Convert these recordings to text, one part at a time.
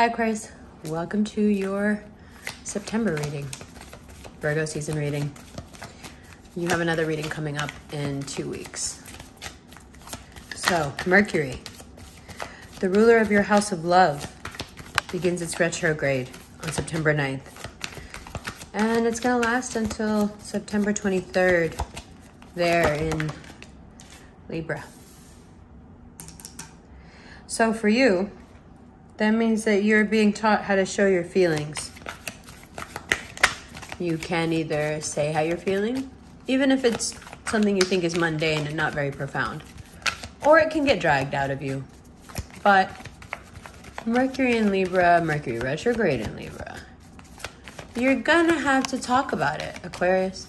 Hi Aquarius, welcome to your September reading, Virgo season reading. You have another reading coming up in 2 weeks. So Mercury, the ruler of your house of love, begins its retrograde on September 9th. And it's gonna last until September 23rd there in Libra. So for you, that means that you're being taught how to show your feelings. You can either say how you're feeling, even if it's something you think is mundane and not very profound, or it can get dragged out of you. But Mercury in Libra, Mercury retrograde in Libra, you're gonna have to talk about it, Aquarius.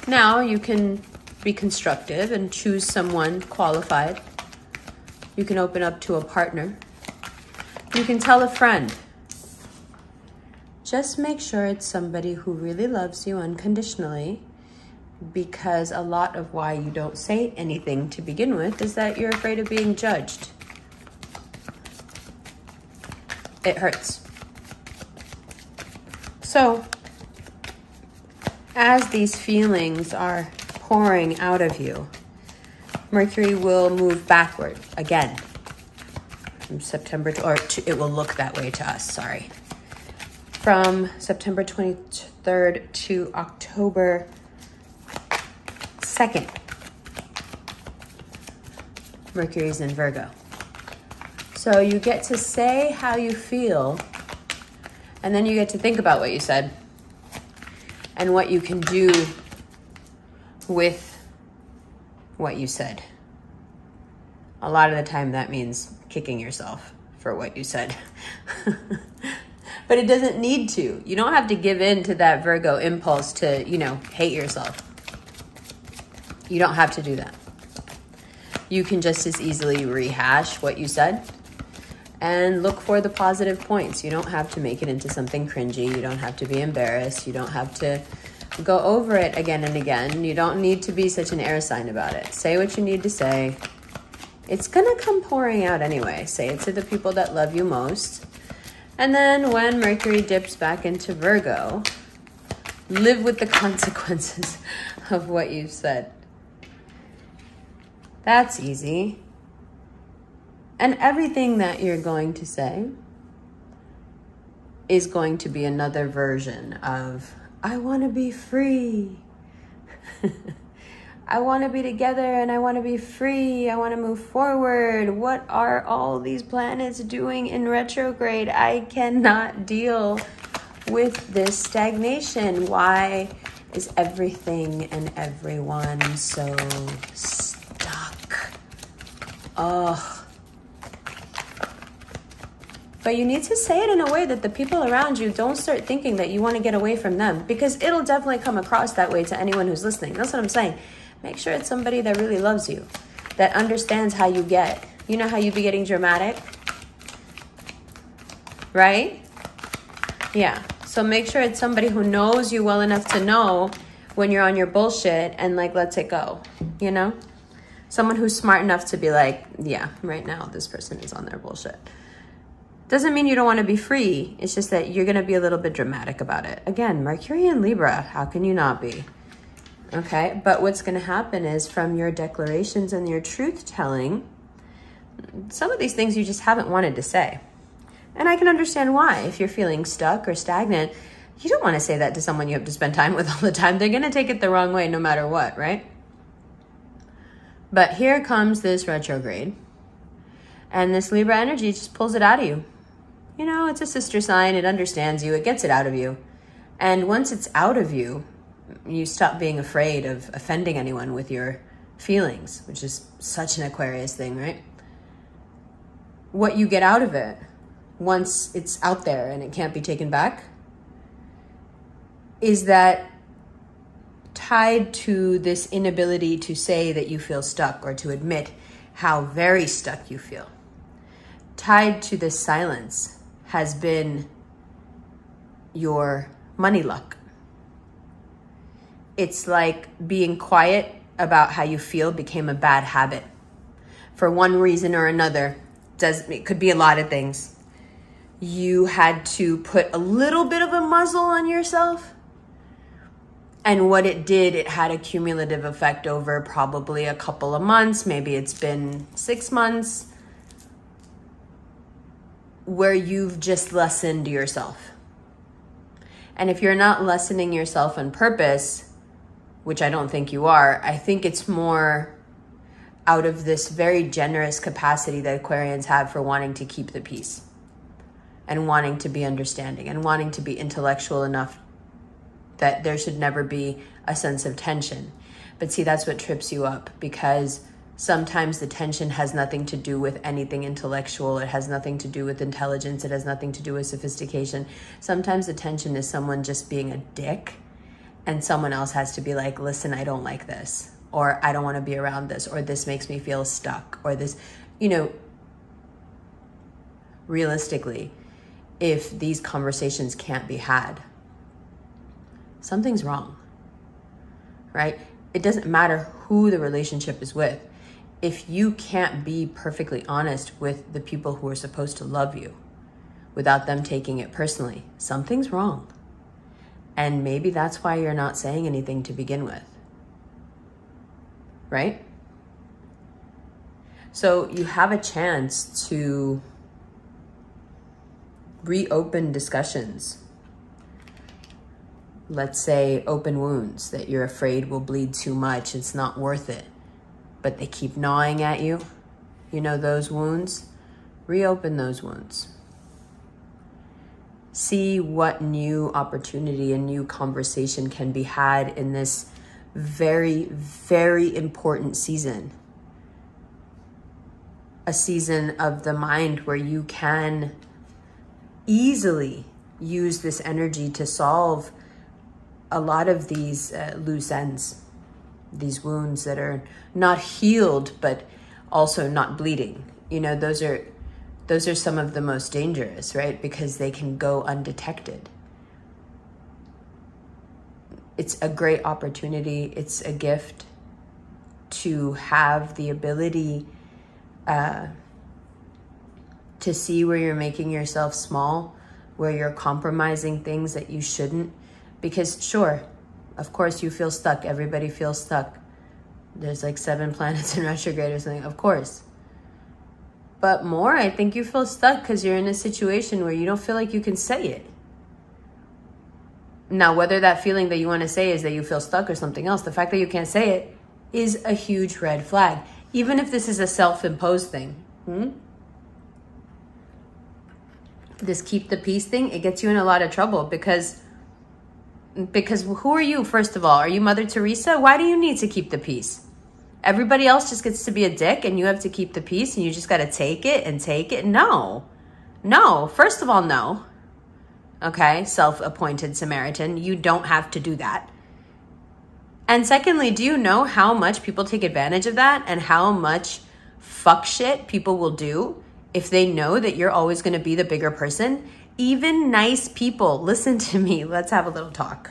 Now you can be constructive and choose someone qualified. You can open up to a partner. You can tell a friend. Just make sure it's somebody who really loves you unconditionally, because a lot of why you don't say anything to begin with is that you're afraid of being judged. It hurts. So, as these feelings are pouring out of you, Mercury will move backward again from September, it will look that way to us, sorry. From September 23rd to October 2nd, Mercury's in Virgo. So you get to say how you feel, and then you get to think about what you said and what you can do with what you said. A lot of the time that means kicking yourself for what you said. But it doesn't need to. You don't have to give in to that Virgo impulse to, hate yourself. You don't have to do that. You can just as easily rehash what you said and look for the positive points. You don't have to make it into something cringy. You don't have to be embarrassed. You don't have to go over it again and again. You don't need to be such an air sign about it. Say what you need to say. It's gonna come pouring out anyway. Say it to the people that love you most. And then when Mercury dips back into Virgo, live with the consequences of what you've said. That's easy. And everything that you're going to say is going to be another version of, I want to be free. I want to be together and I want to be free. I want to move forward. What are all these planets doing in retrograde? I cannot deal with this stagnation. Why is everything and everyone so stuck? Oh. But you need to say it in a way that the people around you don't start thinking that you want to get away from them, because it'll definitely come across that way to anyone who's listening. That's what I'm saying. Make sure it's somebody that really loves you, that understands how you get. You know how you be getting dramatic, right? Yeah. So make sure it's somebody who knows you well enough to know when you're on your bullshit and lets it go, Someone who's smart enough to be like, yeah, right now this person is on their bullshit. Doesn't mean you don't want to be free. It's just that you're going to be a little bit dramatic about it. Again, Mercury in Libra, how can you not be? Okay, but what's going to happen is from your declarations and your truth-telling, some of these things you just haven't wanted to say. And I can understand why. If you're feeling stuck or stagnant, you don't want to say that to someone you have to spend time with all the time. They're going to take it the wrong way no matter what, right? But here comes this retrograde. And this Libra energy just pulls it out of you. It's a sister sign. It understands you. It gets it out of you. And once it's out of you, you stop being afraid of offending anyone with your feelings, which is such an Aquarius thing, right? What you get out of it, once it's out there and it can't be taken back, is that tied to this inability to say that you feel stuck or to admit how very stuck you feel. Tied to this silence has been your money luck. It's like being quiet about how you feel became a bad habit for one reason or another. It could be a lot of things. you had to put a little bit of a muzzle on yourself. And what it did, it had a cumulative effect over probably a couple of months. Maybe it's been 6 months where you've just lessened yourself. And if you're not lessening yourself on purpose, which I don't think you are, I think it's more out of this very generous capacity that Aquarians have for wanting to keep the peace and wanting to be understanding and wanting to be intellectual enough that there should never be a sense of tension. But see, that's what trips you up, because sometimes the tension has nothing to do with anything intellectual. It has nothing to do with intelligence. It has nothing to do with sophistication. Sometimes the tension is someone just being a dick, and someone else has to be like, listen, I don't like this, or I don't want to be around this, or this makes me feel stuck, or this, you know, realistically, if these conversations can't be had, something's wrong, right? It doesn't matter who the relationship is with. If you can't be perfectly honest with the people who are supposed to love you without them taking it personally, something's wrong. And maybe that's why you're not saying anything to begin with, right? So you have a chance to reopen discussions. Let's say open wounds that you're afraid will bleed too much. It's not worth it, but they keep gnawing at you. You know, those wounds, reopen those wounds. See what new opportunity and new conversation can be had in this very, very important season. A season of the mind where you can easily use this energy to solve a lot of these loose ends, these wounds that are not healed, but also not bleeding. You know, those are some of the most dangerous, right? Because they can go undetected. It's a great opportunity. It's a gift to have the ability to see where you're making yourself small, where you're compromising things that you shouldn't. Because sure, of course you feel stuck. Everybody feels stuck. There's like 7 planets in retrograde or something, of course. But more, I think you feel stuck because you're in a situation where you don't feel like you can say it. Now, whether that feeling that you want to say is that you feel stuck or something else, the fact that you can't say it is a huge red flag. Even if this is a self-imposed thing. This keep the peace thing, it gets you in a lot of trouble because who are you, first of all? Are you Mother Teresa? Why do you need to keep the peace? Everybody else just gets to be a dick and you have to keep the peace and you just got to take it and take it? No. No. First of all, no. Okay? Self-appointed Samaritan. You don't have to do that. And secondly, do you know how much people take advantage of that and how much fuck shit people will do if they know that you're always going to be the bigger person? Even nice people, listen to me. Let's have a little talk.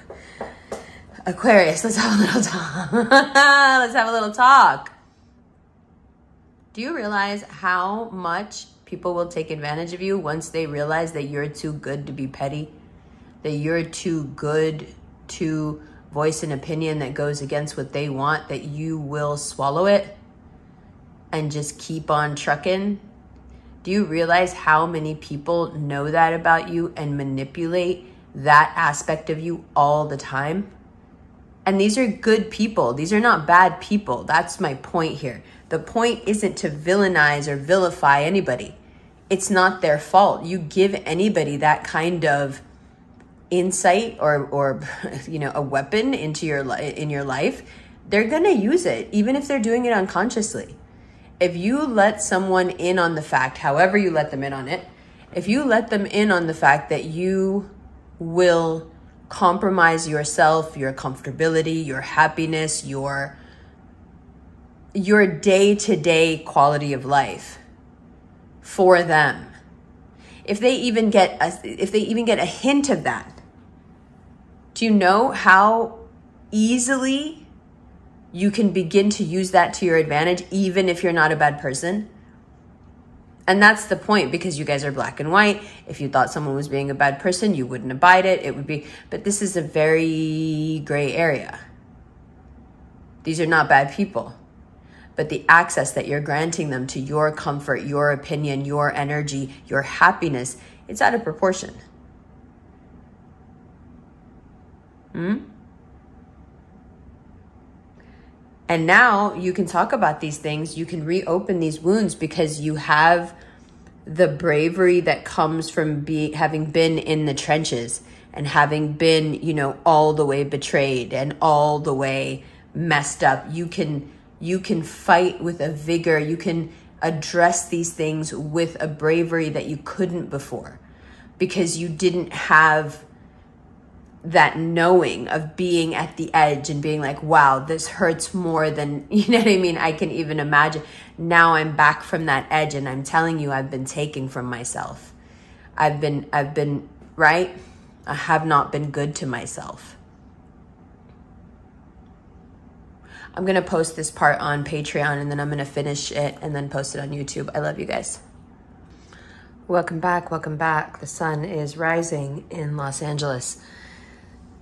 Aquarius, let's have a little talk. Let's have a little talk. Do you realize how much people will take advantage of you once they realize that you're too good to be petty? That you're too good to voice an opinion that goes against what they want, that you will swallow it and just keep on trucking? Do you realize how many people know that about you and manipulate that aspect of you all the time? And these are good people. These are not bad people. That's my point here. The point isn't to villainize or vilify anybody. It's not their fault. You give anybody that kind of insight or you know, a weapon into your life, they're going to use it, even if they're doing it unconsciously. If you let someone in on the fact, however you let them in on it, if you let them in on the fact that you will compromise yourself, your comfortability, your happiness, your day-to-day quality of life for them, if they even get a hint of that, do you know how easily you can begin to use that to your advantage, even if you're not a bad person? And that's the point, because you guys are black and white. If you thought someone was being a bad person, you wouldn't abide it. It would be, but this is a very gray area. These are not bad people, but the access that you're granting them to your comfort, your opinion, your energy, your happiness, it's out of proportion. And now you can talk about these things. You can reopen these wounds because you have the bravery that comes from having been in the trenches and having been, you know, all the way betrayed and all the way messed up. You can fight with a vigor. You can address these things with a bravery that you couldn't before, because you didn't have that knowing of being at the edge and being like, wow, this hurts more than, you know what I mean, I can even imagine. Now I'm back from that edge, and I'm telling you, I've been taking from myself. I've been, right? I have not been good to myself. I'm going to post this part on Patreon, and then I'm going to finish it and then post it on YouTube. I love you guys. Welcome back. Welcome back. The sun is rising in Los Angeles,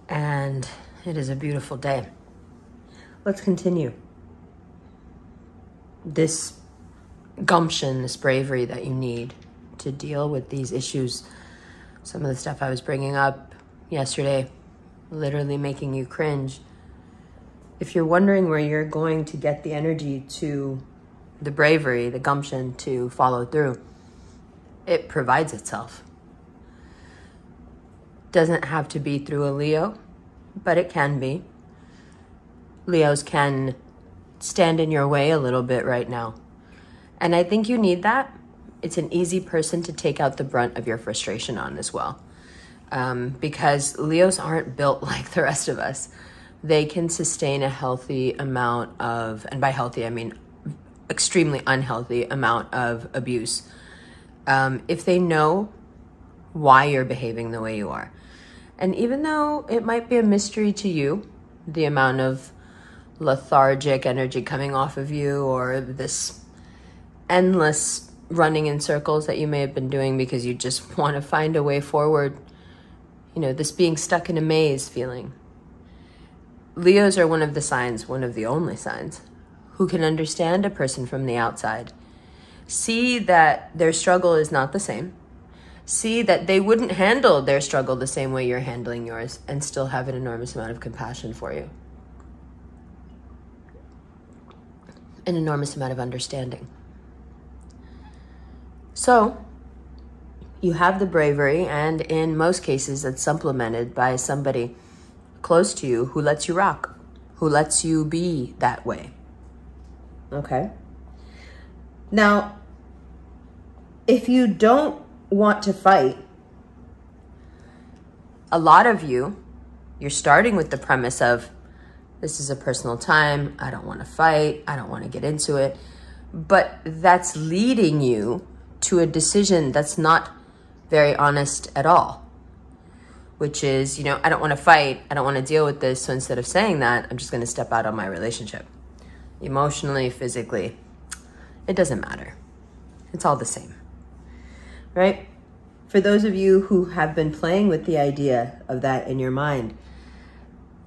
and it is a beautiful day. Let's continue. This gumption, this bravery that you need to deal with these issues. Some of the stuff I was bringing up yesterday, literally making you cringe. If you're wondering where you're going to get the energy to, the bravery, the gumption to follow through, it provides itself. Doesn't have to be through a Leo, but it can be. Leos can stand in your way a little bit right now. And I think you need that. It's an easy person to take out the brunt of your frustration on as well. Because Leos aren't built like the rest of us. They can sustain a healthy amount of, and by healthy, I mean extremely unhealthy amount of abuse. If they know why you're behaving the way you are. And even though it might be a mystery to you, the amount of lethargic energy coming off of you, or this endless running in circles that you may have been doing because you just want to find a way forward, you know, this being stuck in a maze feeling. Leos are one of the signs, one of the only signs, who can understand a person from the outside. See that their struggle is not the same. See that they wouldn't handle their struggle the same way you're handling yours, and still have an enormous amount of compassion for you. An enormous amount of understanding. So, you have the bravery, and in most cases it's supplemented by somebody close to you who lets you rock, who lets you be that way. Okay? Now, if you don't want to fight, a lot of you, you're starting with the premise of, this is a personal time, I don't want to fight, I don't want to get into it. But that's leading you to a decision that's not very honest at all. Which is, you know, I don't want to fight, I don't want to deal with this, so instead of saying that, I'm just going to step out on my relationship. Emotionally, physically, it doesn't matter. It's all the same. Right? For those of you who have been playing with the idea of that in your mind,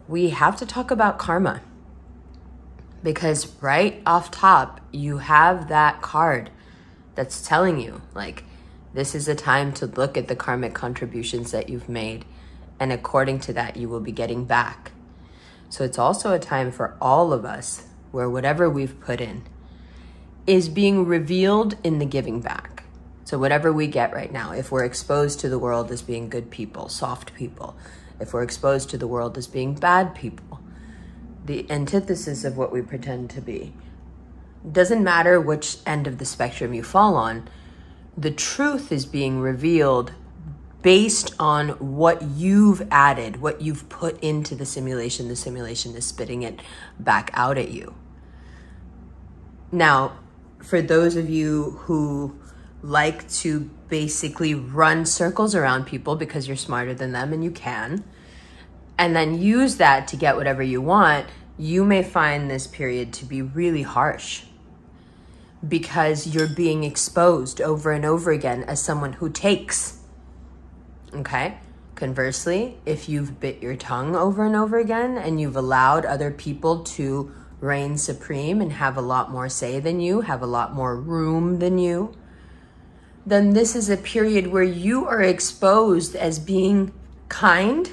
we have to talk about karma. Because right off top, you have that card that's telling you, like, this is a time to look at the karmic contributions that you've made. And according to that, you will be getting back. So it's also a time for all of us where whatever we've put in is being revealed in the giving back. So whatever we get right now, if we're exposed to the world as being good people, soft people, if we're exposed to the world as being bad people, the antithesis of what we pretend to be, doesn't matter which end of the spectrum you fall on, the truth is being revealed based on what you've added, what you've put into the simulation. The simulation is spitting it back out at you. Now, for those of you who like to basically run circles around people because you're smarter than them, and you can, and then use that to get whatever you want, you may find this period to be really harsh. because you're being exposed over and over again as someone who takes. Okay? Conversely, if you've bit your tongue over and over again and you've allowed other people to reign supreme and have a lot more say than you, have a lot more room than you, then this is a period where you are exposed as being kind,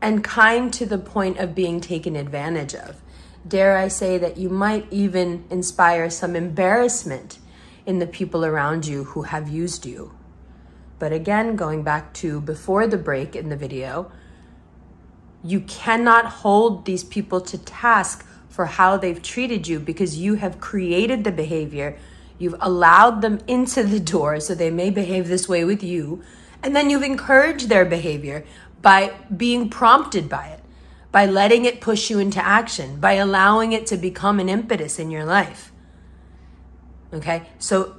and kind to the point of being taken advantage of. Dare I say that you might even inspire some embarrassment in the people around you who have used you. But again, going back to before the break in the video, you cannot hold these people to task for how they've treated you, because you have created the behavior. You've allowed them into the door so they may behave this way with you. And then you've encouraged their behavior by being prompted by it, by letting it push you into action, by allowing it to become an impetus in your life. Okay? So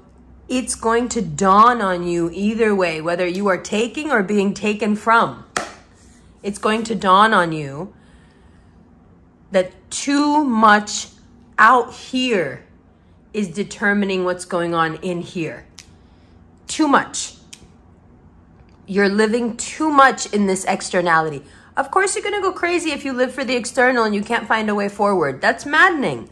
it's going to dawn on you either way, whether you are taking or being taken from. It's going to dawn on you that too much out here is determining what's going on in here. Too much. You're living too much in this externality. Of course, you're going to go crazy if you live for the external and you can't find a way forward. That's maddening.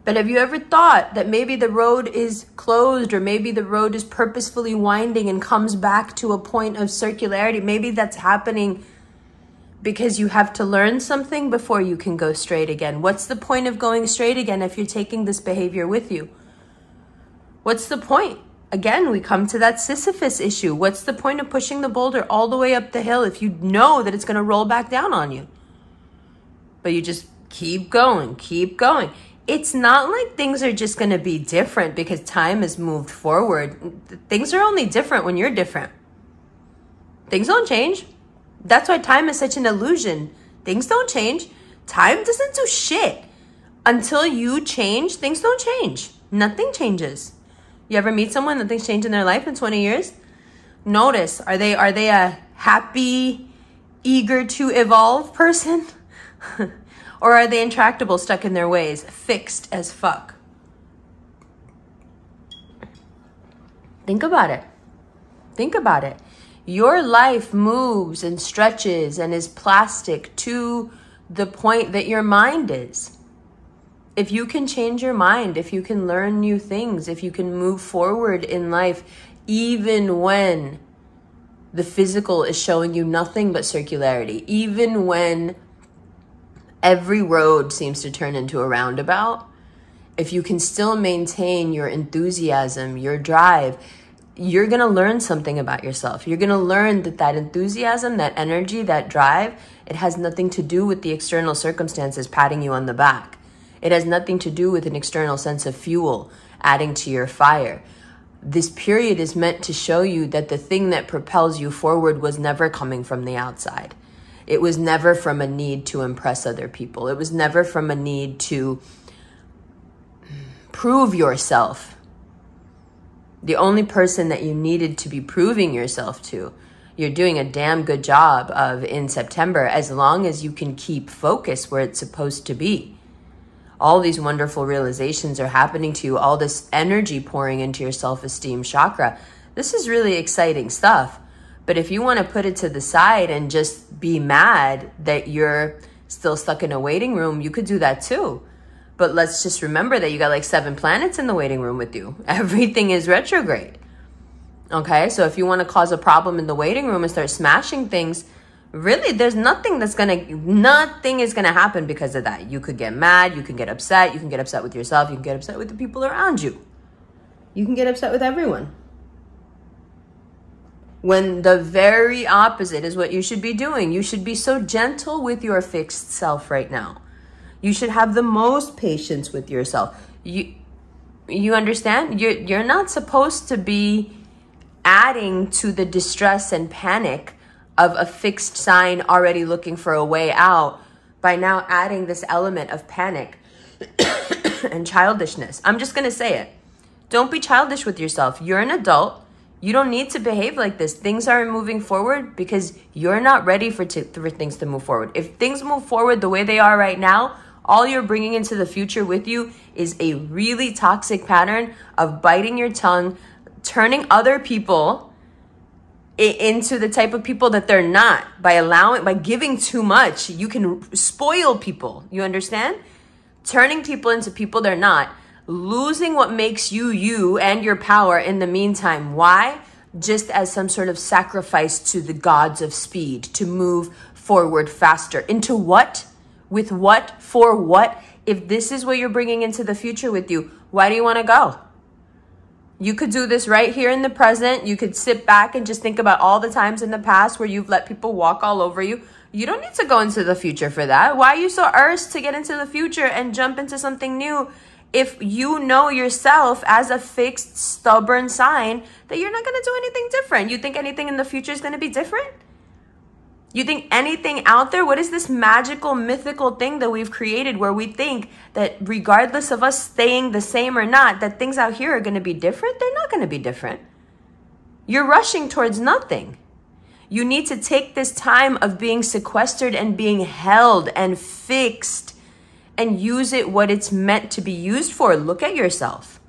But have you ever thought that maybe the road is closed, or maybe the road is purposefully winding and comes back to a point of circularity? Maybe that's happening because you have to learn something before you can go straight again. What's the point of going straight again if you're taking this behavior with you? What's the point? Again, we come to that Sisyphus issue. What's the point of pushing the boulder all the way up the hill if you know that it's going to roll back down on you? But you just keep going, keep going. It's not like things are just going to be different because time has moved forward. Things are only different when you're different. Things don't change. That's why time is such an illusion. Things don't change. Time doesn't do shit. Until you change, things don't change. Nothing changes. You ever meet someone that things change in their life in 20 years? Notice, are they a happy, eager to evolve person? Or are they intractable, stuck in their ways, fixed as fuck? Think about it. Think about it. Your life moves and stretches and is plastic to the point that your mind is. If you can change your mind, if you can learn new things, if you can move forward in life, even when the physical is showing you nothing but circularity, even when every road seems to turn into a roundabout, if you can still maintain your enthusiasm, your drive, you're going to learn something about yourself. You're going to learn that that enthusiasm, that energy, that drive, it has nothing to do with the external circumstances patting you on the back. It has nothing to do with an external sense of fuel adding to your fire. This period is meant to show you that the thing that propels you forward was never coming from the outside. It was never from a need to impress other people. It was never from a need to prove yourself. The only person that you needed to be proving yourself to, you're doing a damn good job of in September, as long as you can keep focus where it's supposed to be. All these wonderful realizations are happening to you, all this energy pouring into your self-esteem chakra. This is really exciting stuff. But if you want to put it to the side and just be mad that you're still stuck in a waiting room, you could do that too. But let's just remember that you got like 7 planets in the waiting room with you. Everything is retrograde. Okay, so if you want to cause a problem in the waiting room and start smashing things, really, there's nothing is going to happen because of that. You could get mad, you can get upset with yourself, you can get upset with the people around you. You can get upset with everyone. When the very opposite is what you should be doing. You should be so gentle with your fixed self right now. You should have the most patience with yourself. You understand? You're not supposed to be adding to the distress and panic of a fixed sign already looking for a way out by now adding this element of panic and childishness. I'm just going to say it. Don't be childish with yourself. You're an adult. You don't need to behave like this. Things aren't moving forward because you're not ready for things to move forward. If things move forward the way they are right now, All you're bringing into the future with you is a really toxic pattern of biting your tongue, turning other people into the type of people that they're not. By giving too much, you can spoil people. You understand? Turning people into people they're not. Losing what makes you you and your power in the meantime. Why? Just as some sort of sacrifice to the gods of speed, to move forward faster. Into what? With what? For what? If this is what you're bringing into the future with you, why do you want to go? You could do this right here in the present. You could sit back and just think about all the times in the past where you've let people walk all over you. You don't need to go into the future for that. Why are you so arsed to get into the future and jump into something new if you know yourself as a fixed, stubborn sign that you're not going to do anything different? You think anything in the future is going to be different? You think anything out there? What is this magical, mythical thing that we've created where we think that regardless of us staying the same or not, that things out here are going to be different? They're not going to be different. You're rushing towards nothing. You need to take this time of being sequestered and being held and fixed and use it what it's meant to be used for. Look at yourself.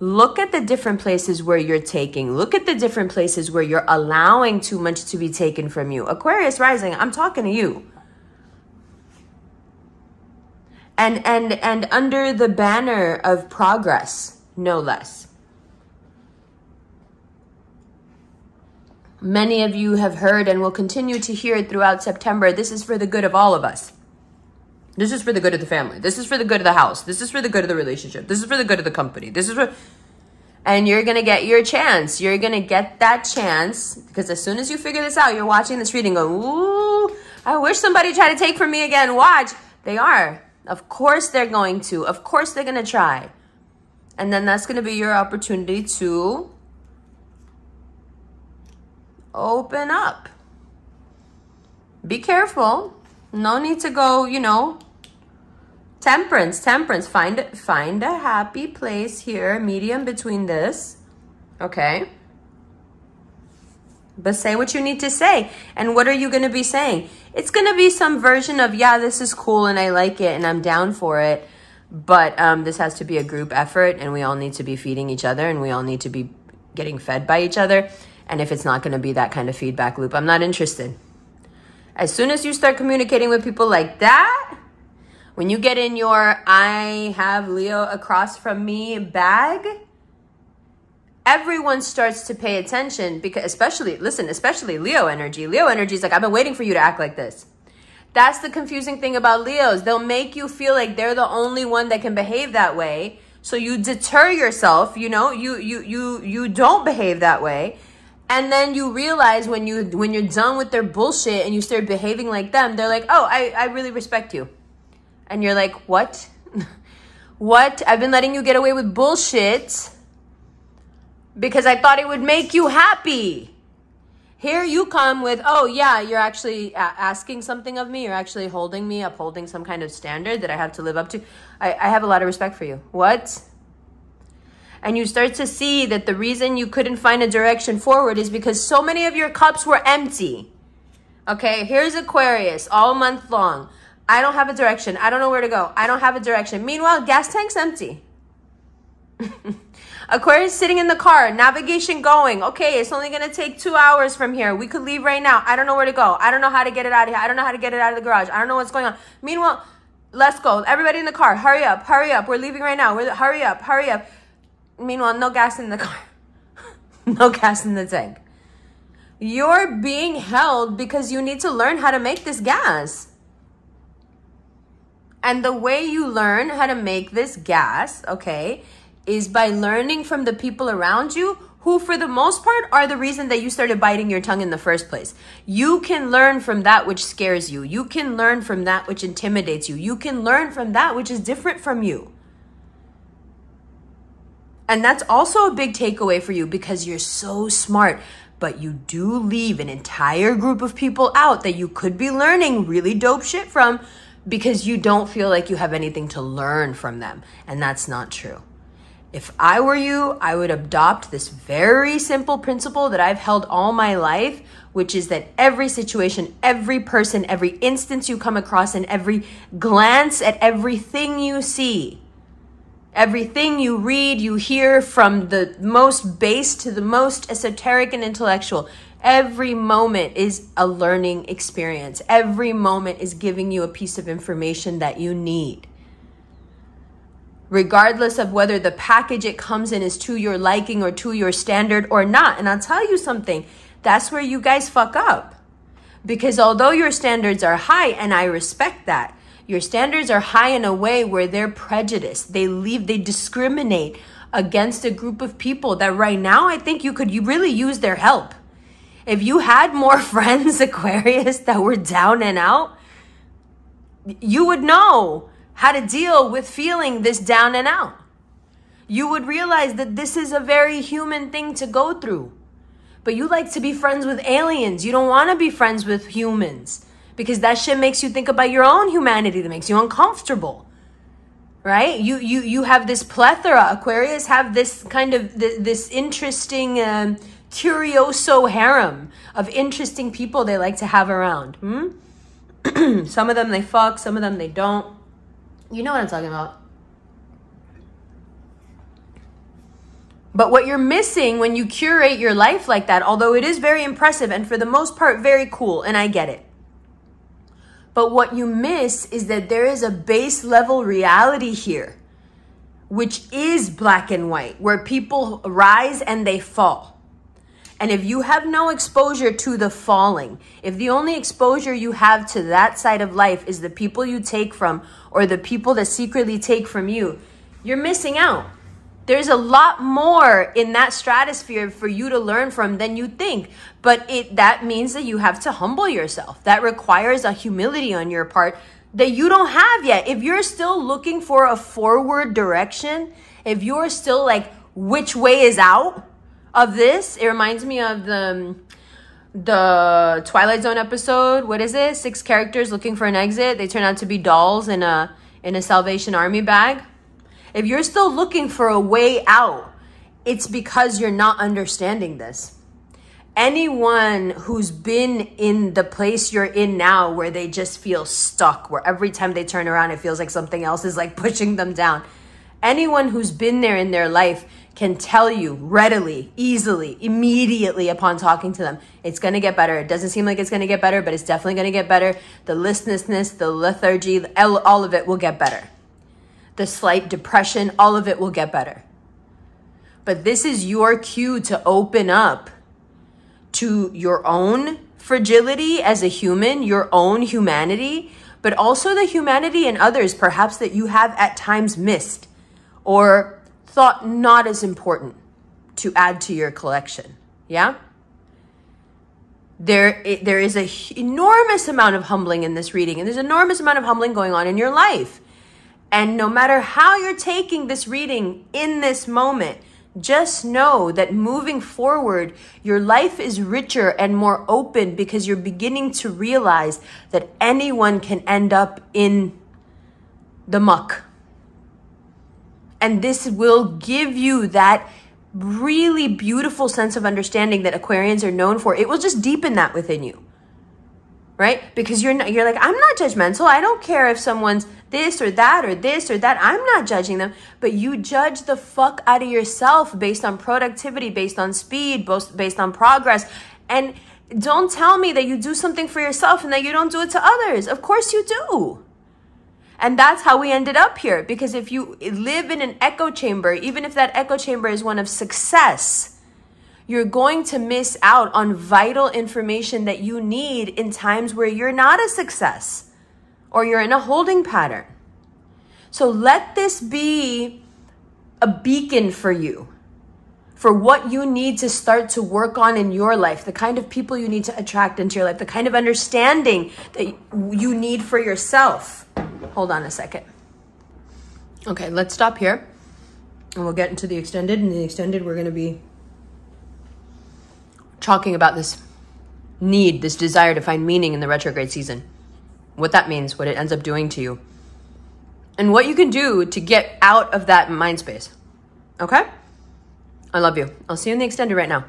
Look at the different places where you're taking. Look at the different places where you're allowing too much to be taken from you. Aquarius rising, I'm talking to you. And under the banner of progress, no less. Many of you have heard and will continue to hear throughout September, this is for the good of all of us. This is for the good of the family. This is for the good of the house. This is for the good of the relationship. This is for the good of the company. This is for... And you're going to get your chance. You're going to get that chance because as soon as you figure this out, you're watching this reading go, ooh, I wish somebody tried to take from me again. Watch. They are. Of course they're going to. Of course they're going to try. And then that's going to be your opportunity to open up. Be careful. No need to go, you know, temperance. Find a happy place here, medium between this. Okay. But say what you need to say. And what are you going to be saying? It's going to be some version of, yeah, this is cool and I like it and I'm down for it. But this has to be a group effort and we all need to be feeding each other and we all need to be getting fed by each other. And if it's not going to be that kind of feedback loop, I'm not interested. As soon as you start communicating with people like that, when you get in your I have Leo across from me bag, everyone starts to pay attention because especially Leo energy. Leo energy is like, I've been waiting for you to act like this. That's the confusing thing about Leos. They'll make you feel like they're the only one that can behave that way. So you deter yourself, you know, you don't behave that way. And then you realize when you're done with their bullshit and you start behaving like them, they're like, oh, I really respect you. And you're like, what? What? I've been letting you get away with bullshit because I thought it would make you happy. Here you come with, oh yeah, you're actually asking something of me. You're actually holding me, upholding some kind of standard that I have to live up to. I have a lot of respect for you. What? And you start to see that the reason you couldn't find a direction forward is because so many of your cups were empty. Okay, here's Aquarius all month long. I don't have a direction. I don't know where to go. I don't have a direction. Meanwhile, gas tank's empty. Aquarius sitting in the car, navigation going. Okay, it's only going to take 2 hours from here. We could leave right now. I don't know where to go. I don't know how to get it out of here. I don't know how to get it out of the garage. I don't know what's going on. Meanwhile, let's go. Everybody in the car, hurry up, hurry up. We're leaving right now. Hurry up, hurry up. Meanwhile, no gas in the car. No gas in the tank. You're being held because you need to learn how to make this gas. And the way you learn how to make this gas, okay, is by learning from the people around you who, for the most part, are the reason that you started biting your tongue in the first place. You can learn from that which scares you. You can learn from that which intimidates you. You can learn from that which is different from you. And that's also a big takeaway for you because you're so smart, but you do leave an entire group of people out that you could be learning really dope shit from because you don't feel like you have anything to learn from them. And that's not true. If I were you, I would adopt this very simple principle that I've held all my life, which is that every situation, every person, every instance you come across, and every glance at everything you see, everything you read, you hear, from the most base to the most esoteric and intellectual, every moment is a learning experience. Every moment is giving you a piece of information that you need. Regardless of whether the package it comes in is to your liking or to your standard or not. And I'll tell you something, that's where you guys fuck up. Because although your standards are high, and I respect that, your standards are high in a way where they're prejudiced. They discriminate against a group of people that right now I think you really use their help. If you had more friends, Aquarius, that were down and out, you would know how to deal with feeling this down and out. You would realize that this is a very human thing to go through. But you like to be friends with aliens. You don't want to be friends with humans because that shit makes you think about your own humanity, that makes you uncomfortable, right? You have this plethora. Aquarius have this kind of this interesting curioso harem of interesting people they like to have around. Some of them they fuck, some of them they don't. You know what I'm talking about. But what you're missing when you curate your life like that, although it is very impressive and for the most part very cool, and I get it. But what you miss is that there is a base level reality here, which is black and white, where people rise and they fall. And if you have no exposure to the falling, if the only exposure you have to that side of life is the people you take from or the people that secretly take from you, you're missing out. There's a lot more in that stratosphere for you to learn from than you think. But that means that you have to humble yourself. That requires a humility on your part that you don't have yet. If you're still looking for a forward direction, if you're still like, which way is out of this? It reminds me of the Twilight Zone episode. What is it? 6 characters looking for an exit. They turn out to be dolls in a Salvation Army bag. If you're still looking for a way out, it's because you're not understanding this. Anyone who's been in the place you're in now where they just feel stuck, where every time they turn around, it feels like something else is like pushing them down. Anyone who's been there in their life can tell you readily, easily, immediately upon talking to them, it's going to get better. It doesn't seem like it's going to get better, but it's definitely going to get better. The listlessness, the lethargy, all of it will get better. The slight depression, all of it will get better. But this is your cue to open up to your own fragility as a human, your own humanity, but also the humanity in others, perhaps that you have at times missed or thought not as important to add to your collection. Yeah? There is an enormous amount of humbling in this reading, and there's an enormous amount of humbling going on in your life. And no matter how you're taking this reading in this moment, just know that moving forward, your life is richer and more open because you're beginning to realize that anyone can end up in the muck. And this will give you that really beautiful sense of understanding that Aquarians are known for. It will just deepen that within you, right? Because you're like, I'm not judgmental. I don't care if someone's this or that or this or that. I'm not judging them. But you judge the fuck out of yourself based on productivity, based on speed, based on progress. And don't tell me that you do something for yourself and that you don't do it to others. Of course you do. And that's how we ended up here. Because if you live in an echo chamber, even if that echo chamber is one of success, you're going to miss out on vital information that you need in times where you're not a success or you're in a holding pattern. So let this be a beacon for you, for what you need to start to work on in your life, the kind of people you need to attract into your life, the kind of understanding that you need for yourself. Hold on a second. Okay, let's stop here and we'll get into the extended. In the extended, we're going to be talking about this need, this desire to find meaning in the retrograde season. What that means, what it ends up doing to you, and what you can do to get out of that mind space. Okay? I love you. I'll see you in the extended right now.